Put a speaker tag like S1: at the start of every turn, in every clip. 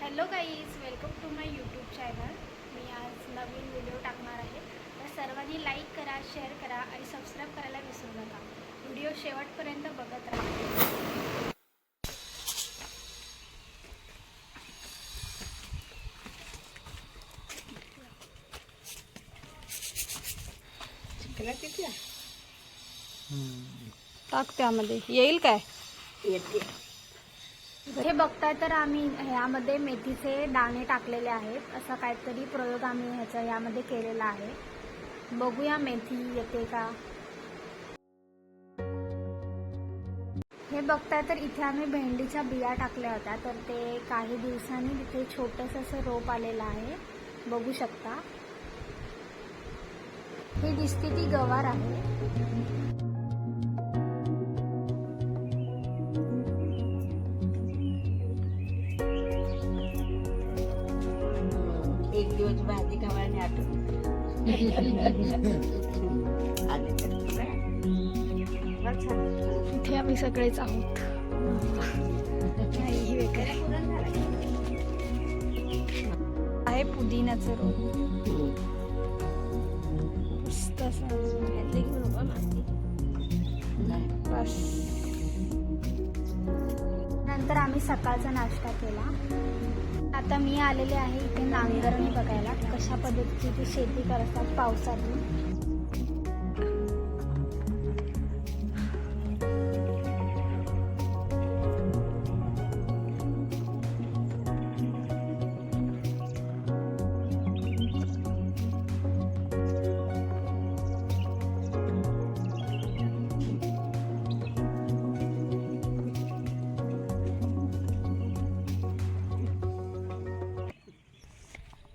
S1: Hello guys, welcome to my YouTube channel. मी आज नवीन व्हिडिओ टाकणार आहे, तर सर्वांनी लाईक करा, शेअर करा आणि सबस्क्राईब करायला विसरू नका। व्हिडिओ शेवटपर्यंत बघत राहा। टाक त्यामध्ये येईल काय?
S2: येते
S1: हे बघताय तर आम्ही ह्यामध्ये मेथीचे दाणे टाकलेले आहेत। असा काहीतरी प्रयोग आम्ही यामध्ये केलेला आहे। बघूया मेथी येते का। हे बघताय तर इथे आम्ही भेंडीच्या बिया टाकल्या होत्या, तर ते काही दिवसांनी तिथे छोटंसं असं रोप आलेलं आहे, बघू शकता। ही दिसते ती गवार आहे।
S2: एक दिवस भाजी खावाने आठवण
S1: इथे आम्ही सगळेच आहोत। नाही आहे पुदिन्याचं रोप, मस्त बस। नंतर आम्ही सकाळचा नाश्ता केला। आता मी आलेले आहे इथे नांगरणी बघायला, कशा पद्धतीची ती शेती करतात पावसातून।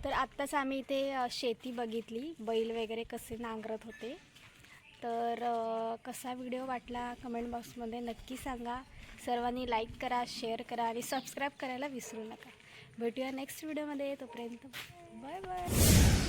S1: तर आत्ताच आम्ही इथे शेती बघितली, बैल वगैरे कसे नांगरत होते। तर कसा व्हिडिओ वाटला कमेंट बॉक्समध्ये नक्की सांगा। सर्वांनी लाईक करा, शेअर करा आणि सबस्क्राईब करायला विसरू नका। भेटूया नेक्स्ट व्हिडिओमध्ये, तोपर्यंत बाय बाय।